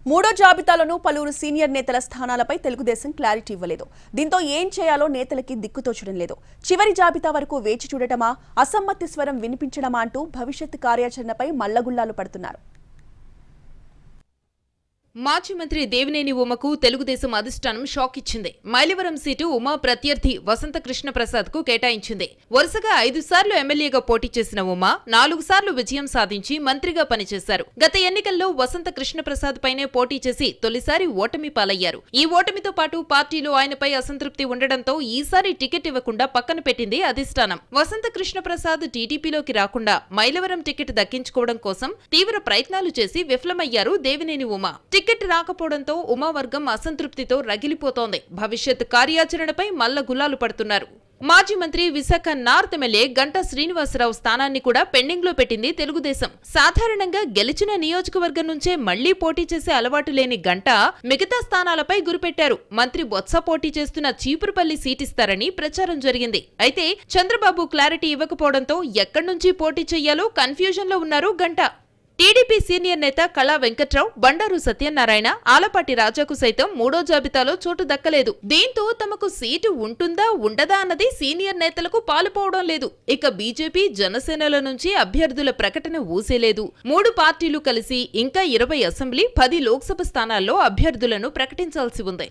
మూడో జాబితాలోనూ పలువురు సీనియర్ నేతల స్థానాలపై తెలుగుదేశం క్లారిటీ ఇవ్వలేదు. దీంతో ఏం చేయాలో నేతలకి దిక్కుతోచడం లేదు. చివరి జాబితా వరకు వేచి చూడటమా, అసమ్మతి స్వరం వినిపించడమా అంటూ భవిష్యత్ కార్యాచరణపై మల్లగుల్లాలు పడుతున్నారు. మాజీ మంత్రి దేవినేని ఉమకు తెలుగుదేశం అధిష్టానం షాక్ ఇచ్చింది. మైలవరం సీటు ఉమా ప్రత్యర్థి వసంత కృష్ణ ప్రసాద్ కు కేటాయించింది. వరుసగా 5 సార్లు ఎమ్మెల్యేగా పోటీ చేసిన ఉమా 4 సార్లు విజయం సాధించి మంత్రిగా పనిచేశారు. గత ఎన్నికల్లో వసంత కృష్ణ ప్రసాద్ పైనే పోటీ చేసి తొలిసారి ఓటమి పాలయ్యారు. ఈ ఓటమితో పాటు పార్టీలో ఆయనపై అసంతృప్తి ఉండడంతో ఈసారి టికెట్ ఇవ్వకుండా పక్కన పెట్టింది అధిష్టానం. వసంత కృష్ణ ప్రసాద్ టీడీపీలోకి రాకుండా మైలవరం టికెట్ దక్కించుకోవడం కోసం తీవ్ర ప్రయత్నాలు చేసి విఫలమయ్యారు దేవినేని ఉమా. టికెట్ రాకపోవడంతో ఉమావర్గం అసంతృప్తితో రగిలిపోతోంది. భవిష్యత్ కార్యాచరణపై మల్ల గుల్లాలు పడుతున్నారు. మాజీ మంత్రి విశాఖ నార్త్ ఎమ్మెల్యే గంటా శ్రీనివాసరావు స్థానాన్ని కూడా పెండింగ్ లో పెట్టింది తెలుగుదేశం. సాధారణంగా గెలిచిన నియోజకవర్గం నుంచే మళ్లీ పోటీ చేసే అలవాటు లేని గంటా మిగతా స్థానాలపై గురిపెట్టారు. మంత్రి బొత్స పోటీ చేస్తున్న చీపురుపల్లి సీటిస్తారని ప్రచారం జరిగింది. అయితే చంద్రబాబు క్లారిటీ ఇవ్వకపోవడంతో ఎక్కడి నుంచి పోటీ చెయ్యాలో కన్ఫ్యూజన్ లో ఉన్నారు గంటా. టీడీపీ సీనియర్ నేత కళా వెంకట్రావు, బండారు సత్యనారాయణ, ఆలపాటి రాజాకు సైతం మూడో జాబితాలో చోటు దక్కలేదు. దీంతో తమకు సీటు ఉంటుందా ఉండదా అన్నది సీనియర్ నేతలకు పాలుపోవడం లేదు. ఇక బీజేపీ, జనసేనల నుంచి అభ్యర్థుల ప్రకటన ఊసేలేదు. 3 పార్టీలు కలిసి ఇంకా 20 అసెంబ్లీ, 10 లోక్సభ స్థానాల్లో అభ్యర్థులను ప్రకటించాల్సి ఉంది.